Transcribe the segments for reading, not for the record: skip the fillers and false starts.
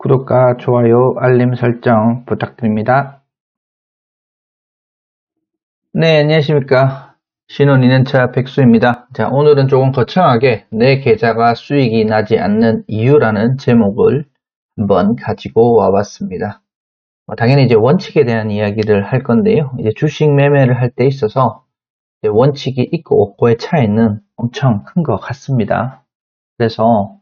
구독과 좋아요, 알림 설정 부탁드립니다. 네, 안녕하십니까. 신혼 2년차 백수입니다. 자, 오늘은 조금 거창하게 내 계좌가 수익이 나지 않는 이유라는 제목을 한번 가지고 와봤습니다. 당연히 이제 원칙에 대한 이야기를 할 건데요. 이제 주식 매매를 할 때 있어서 이제 원칙이 있고 없고의 차이는 엄청 큰 것 같습니다. 그래서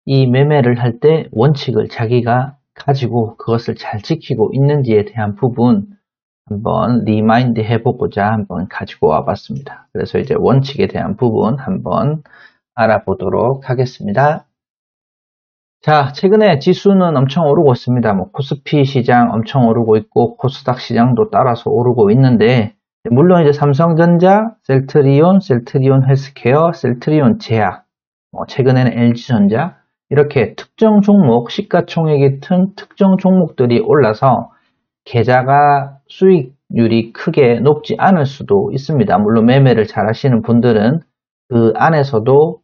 이 매매를 할 때 원칙을 자기가 가지고 그것을 잘 지키고 있는지에 대한 부분 한번 리마인드 해보고자 한번 가지고 와봤습니다. 그래서 이제 원칙에 대한 부분 한번 알아보도록 하겠습니다. 자, 최근에 지수는 엄청 오르고 있습니다. 코스피 시장 엄청 오르고 있고 코스닥 시장도 따라서 오르고 있는데 물론 이제 삼성전자, 셀트리온 헬스케어, 셀트리온 제약, 최근에는 LG전자 이렇게 특정 종목, 시가총액이 큰 특정 종목들이 올라서 계좌가 수익률이 크게 높지 않을 수도 있습니다. 물론 매매를 잘 하시는 분들은 그 안에서도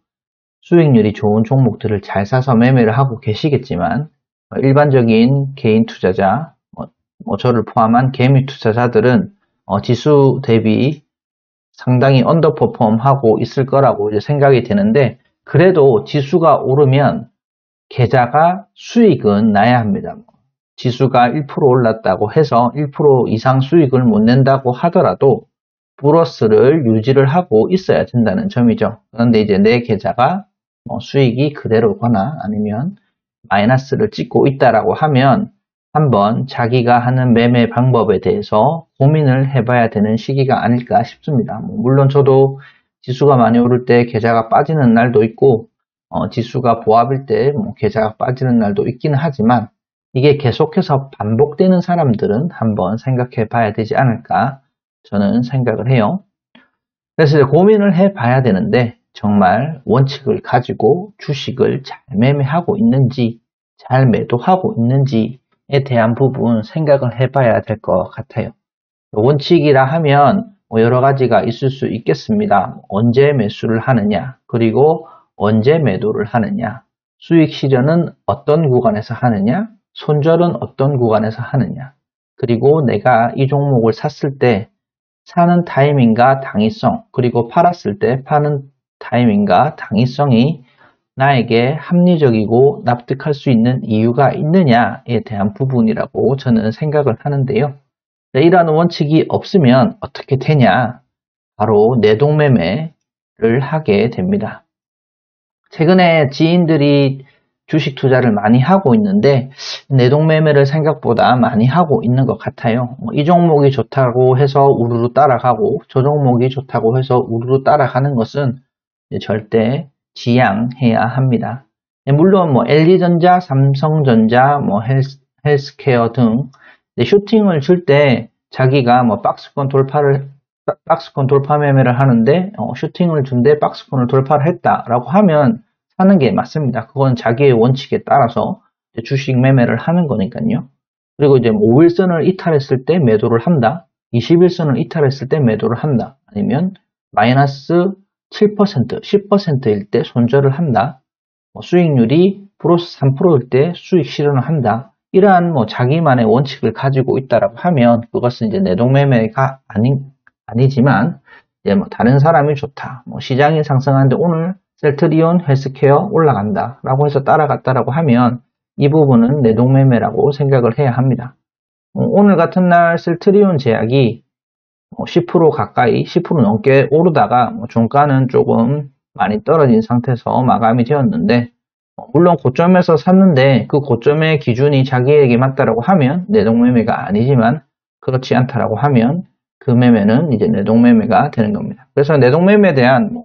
수익률이 좋은 종목들을 잘 사서 매매를 하고 계시겠지만 일반적인 개인 투자자, 저를 포함한 개미 투자자들은 지수 대비 상당히 언더퍼폼 하고 있을 거라고 이제 생각이 되는데 그래도 지수가 오르면 계좌가 수익은 나야 합니다. 지수가 1% 올랐다고 해서 1% 이상 수익을 못 낸다고 하더라도 플러스를 유지를 하고 있어야 된다는 점이죠. 그런데 이제 내 계좌가 수익이 그대로거나 아니면 마이너스를 찍고 있다라고 하면 한번 자기가 하는 매매 방법에 대해서 고민을 해봐야 되는 시기가 아닐까 싶습니다. 물론 저도 지수가 많이 오를 때 계좌가 빠지는 날도 있고 지수가 보합일 때 계좌가 빠지는 날도 있기는 하지만 이게 계속해서 반복되는 사람들은 한번 생각해 봐야 되지 않을까 저는 생각을 해요. 그래서 이제 고민을 해 봐야 되는데 정말 원칙을 가지고 주식을 잘 매매하고 있는지 잘 매도하고 있는지에 대한 부분 생각을 해 봐야 될 것 같아요. 원칙이라 하면 여러 가지가 있을 수 있겠습니다. 언제 매수를 하느냐 그리고 언제 매도를 하느냐 수익 실현은 어떤 구간에서 하느냐 손절은 어떤 구간에서 하느냐 그리고 내가 이 종목을 샀을 때 사는 타이밍과 당위성 그리고 팔았을 때 파는 타이밍과 당위성이 나에게 합리적이고 납득할 수 있는 이유가 있느냐에 대한 부분이라고 저는 생각을 하는데요. 이러한 원칙이 없으면 어떻게 되냐? 바로 내동매매를 하게 됩니다. 최근에 지인들이 주식 투자를 많이 하고 있는데 내동매매를 생각보다 많이 하고 있는 것 같아요. 이 종목이 좋다고 해서 우르르 따라가고 저 종목이 좋다고 해서 우르르 따라가는 것은 절대 지양해야 합니다. 물론 LG전자, 삼성전자, 헬스케어 등 슈팅을 줄 때 자기가 박스권 돌파 매매를 하는데 슈팅을 준데 박스권을 돌파를 했다라고 하면 사는 게 맞습니다. 그건 자기의 원칙에 따라서 주식 매매를 하는 거니까요. 그리고 이제 5일선을 이탈했을 때 매도를 한다. 20일선을 이탈했을 때 매도를 한다. 아니면 마이너스 7%, 10%일 때 손절을 한다. 수익률이 플러스 3%일 때 수익 실현을 한다. 이러한 자기만의 원칙을 가지고 있다라고 하면 그것은 이제 내동매매가 아니지만 이제 다른 사람이 좋다. 시장이 상승하는데 오늘 셀트리온 헬스케어 올라간다 라고 해서 따라갔다라고 하면 이 부분은 내동매매라고 생각을 해야 합니다. 오늘 같은 날 셀트리온 제약이 10% 가까이 10% 넘게 오르다가 종가는 조금 많이 떨어진 상태에서 마감이 되었는데 물론 고점에서 샀는데 그 고점의 기준이 자기에게 맞다라고 하면 내동매매가 아니지만 그렇지 않다라고 하면 그 매매는 이제 내동매매가 되는 겁니다. 그래서 내동매매에 대한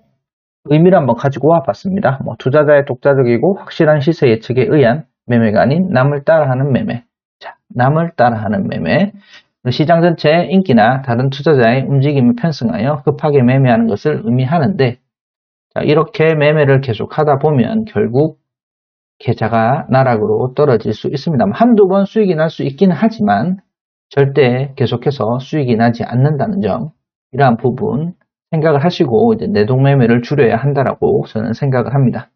의미를 한번 가지고 와봤습니다. 투자자의 독자적이고 확실한 시세 예측에 의한 매매가 아닌 남을 따라하는 매매. 자, 남을 따라하는 매매. 시장 전체의 인기나 다른 투자자의 움직임을 편승하여 급하게 매매하는 것을 의미하는데 자, 이렇게 매매를 계속하다 보면 결국 계좌가 나락으로 떨어질 수 있습니다. 한두 번 수익이 날 수 있기는 하지만 절대 계속해서 수익이 나지 않는다는 점 이러한 부분 생각을 하시고 이제 내동매매를 줄여야 한다라고 저는 생각을 합니다.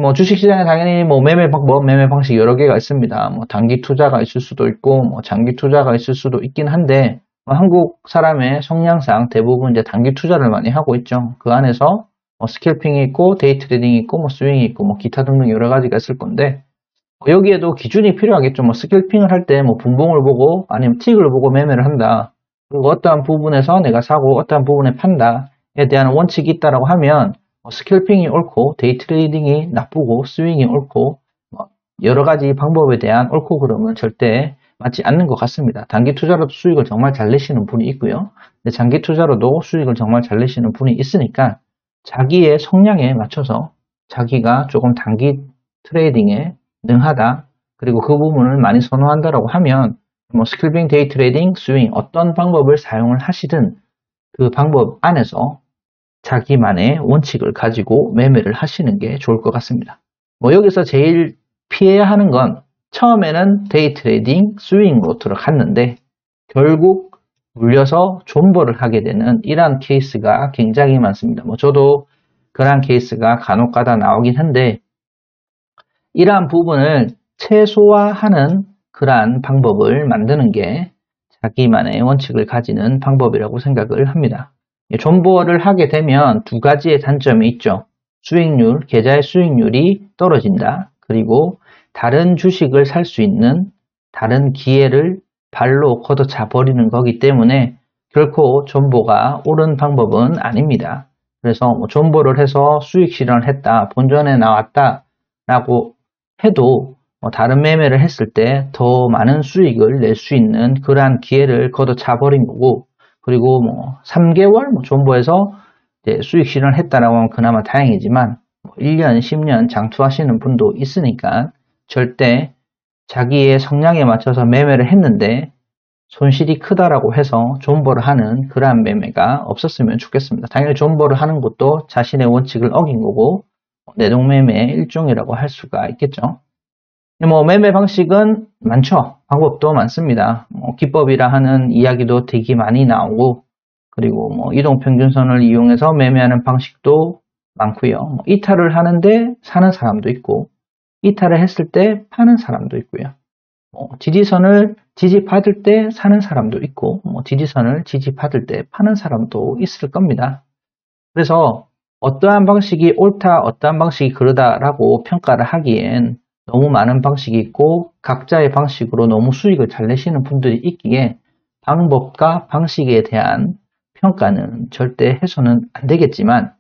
뭐 주식시장에 당연히 뭐 매매 방법, 매매 방식 여러 개가 있습니다. 뭐 단기 투자가 있을 수도 있고, 뭐 장기 투자가 있을 수도 있긴 한데, 뭐 한국 사람의 성향상 대부분 이제 단기 투자를 많이 하고 있죠. 그 안에서 뭐 스캘핑이 있고, 데이 트레이딩이 있고, 뭐 스윙이 있고, 뭐 기타 등등 여러 가지가 있을 건데, 여기에도 기준이 필요하겠죠. 뭐 스캘핑을 할 때 뭐 분봉을 보고 아니면 틱을 보고 매매를 한다. 그리고 어떠한 부분에서 내가 사고 어떠한 부분에 판다에 대한 원칙이 있다라고 하면 스캘핑이 옳고 데이 트레이딩이 나쁘고 스윙이 옳고 뭐 여러 가지 방법에 대한 옳고 그름은 절대 맞지 않는 것 같습니다. 단기 투자로도 수익을 정말 잘 내시는 분이 있고요. 근데 장기 투자로도 수익을 정말 잘 내시는 분이 있으니까 자기의 성향에 맞춰서 자기가 조금 단기 트레이딩에 능하다. 그리고 그 부분을 많이 선호한다라고 하면 뭐 스캘핑, 데이 트레이딩, 스윙 어떤 방법을 사용을 하시든 그 방법 안에서 자기만의 원칙을 가지고 매매를 하시는 게 좋을 것 같습니다. 뭐 여기서 제일 피해야 하는 건 처음에는 데이 트레이딩, 스윙으로 들어갔는데 결국 물려서 존버를 하게 되는 이러한 케이스가 굉장히 많습니다. 뭐 저도 그러한 케이스가 간혹가다 나오긴 한데 이러한 부분을 최소화하는 그러한 방법을 만드는 게 자기만의 원칙을 가지는 방법이라고 생각을 합니다. 존버를 하게 되면 두 가지의 단점이 있죠. 수익률, 계좌의 수익률이 떨어진다. 그리고 다른 주식을 살 수 있는 다른 기회를 발로 걷어차 버리는 거기 때문에 결코 존버가 옳은 방법은 아닙니다. 그래서 뭐 존버를 해서 수익 실현을 했다, 본전에 나왔다 라고 해도 다른 매매를 했을 때 더 많은 수익을 낼 수 있는 그러한 기회를 걷어차 버린 거고, 그리고 뭐 3개월 존버해서 수익 실현을 했다라고 하면 그나마 다행이지만 1년, 10년 장투하시는 분도 있으니까 절대 자기의 성향에 맞춰서 매매를 했는데 손실이 크다라고 해서 존버를 하는 그러한 매매가 없었으면 좋겠습니다. 당연히 존버를 하는 것도 자신의 원칙을 어긴 거고 내동매매의 일종이라고 할 수가 있겠죠. 뭐 매매 방식은 많죠. 방법도 많습니다. 기법이라 하는 이야기도 되게 많이 나오고, 그리고 뭐 이동평균선을 이용해서 매매하는 방식도 많고요. 이탈을 하는데 사는 사람도 있고, 이탈을 했을 때 파는 사람도 있고요. 지지선을 지지받을 때 사는 사람도 있고, 지지선을 지지받을 때 파는 사람도 있을 겁니다. 그래서 어떠한 방식이 옳다, 어떠한 방식이 그르다라고 평가를 하기엔 너무 많은 방식이 있고 각자의 방식으로 너무 수익을 잘 내시는 분들이 있기에 방법과 방식에 대한 평가는 절대 해서는 안 되겠지만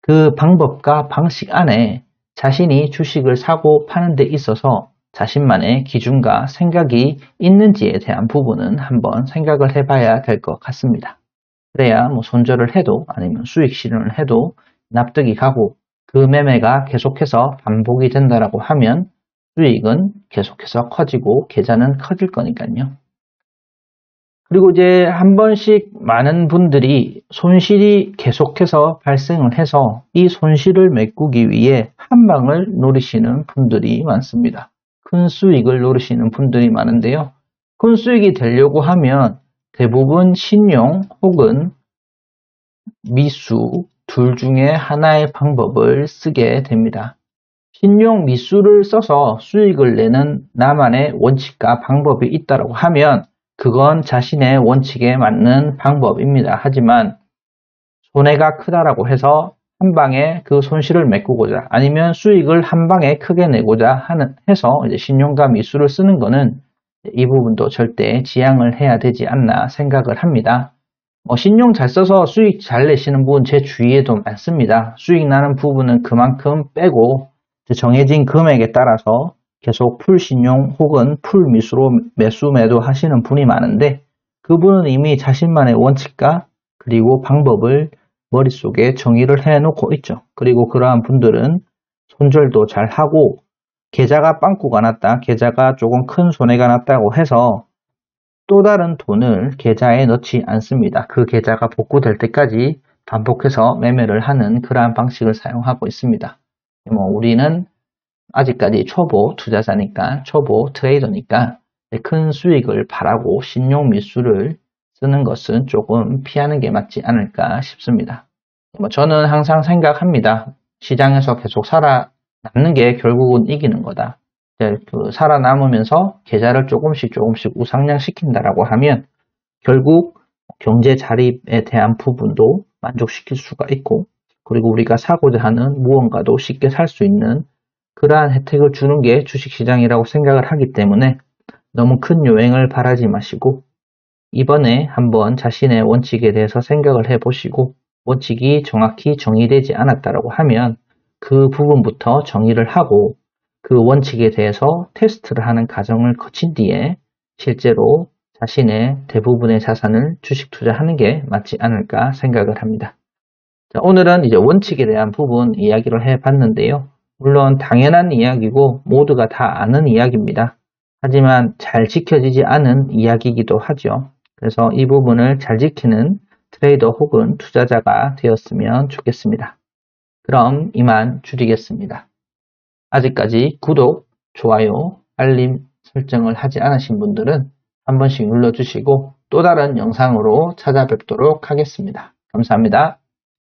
그 방법과 방식 안에 자신이 주식을 사고 파는 데 있어서 자신만의 기준과 생각이 있는지에 대한 부분은 한번 생각을 해봐야 될 것 같습니다. 그래야 뭐 손절을 해도 아니면 수익 실현을 해도 납득이 가고 그 매매가 계속해서 반복이 된다라고 하면 수익은 계속해서 커지고 계좌는 커질 거니까요. 그리고 이제 한 번씩 많은 분들이 손실이 계속해서 발생을 해서 이 손실을 메꾸기 위해 한 방을 노리시는 분들이 많습니다. 큰 수익을 노리시는 분들이 많은데요. 큰 수익이 되려고 하면 대부분 신용 혹은 미수 둘 중에 하나의 방법을 쓰게 됩니다. 신용 미수를 써서 수익을 내는 나만의 원칙과 방법이 있다고 하면 그건 자신의 원칙에 맞는 방법입니다. 하지만 손해가 크다라고 해서 한 방에 그 손실을 메꾸고자 아니면 수익을 한 방에 크게 내고자 해서 이제 신용과 미수를 쓰는 거는 이 부분도 절대 지양을 해야 되지 않나 생각을 합니다. 신용 잘 써서 수익 잘 내시는 분 제 주위에도 많습니다. 수익 나는 부분은 그만큼 빼고 정해진 금액에 따라서 계속 풀 신용 혹은 풀 미수로 매수 매도 하시는 분이 많은데 그분은 이미 자신만의 원칙과 그리고 방법을 머릿속에 정의를 해놓고 있죠. 그리고 그러한 분들은 손절도 잘 하고 계좌가 빵꾸가 났다, 계좌가 조금 큰 손해가 났다고 해서 또 다른 돈을 계좌에 넣지 않습니다. 그 계좌가 복구될 때까지 반복해서 매매를 하는 그러한 방식을 사용하고 있습니다. 우리는 아직까지 초보 투자자니까, 초보 트레이더니까 큰 수익을 바라고 신용 미수를 쓰는 것은 조금 피하는 게 맞지 않을까 싶습니다. 저는 항상 생각합니다. 시장에서 계속 남는 게 결국은 이기는 거다. 살아남으면서 계좌를 조금씩 우상향시킨다라고 하면 결국 경제 자립에 대한 부분도 만족시킬 수가 있고, 그리고 우리가 사고자 하는 무언가도 쉽게 살 수 있는 그러한 혜택을 주는 게 주식시장이라고 생각을 하기 때문에 너무 큰 요행을 바라지 마시고 이번에 한번 자신의 원칙에 대해서 생각을 해보시고 원칙이 정확히 정의되지 않았다라고 하면 그 부분부터 정의를 하고 그 원칙에 대해서 테스트를 하는 과정을 거친 뒤에 실제로 자신의 대부분의 자산을 주식 투자하는 게 맞지 않을까 생각을 합니다. 자, 오늘은 이제 원칙에 대한 부분 이야기를 해봤는데요. 물론 당연한 이야기고 모두가 다 아는 이야기입니다. 하지만 잘 지켜지지 않은 이야기이기도 하죠. 그래서 이 부분을 잘 지키는 트레이더 혹은 투자자가 되었으면 좋겠습니다. 그럼 이만 줄이겠습니다. 아직까지 구독, 좋아요, 알림 설정을 하지 않으신 분들은 한 번씩 눌러주시고 또 다른 영상으로 찾아뵙도록 하겠습니다. 감사합니다.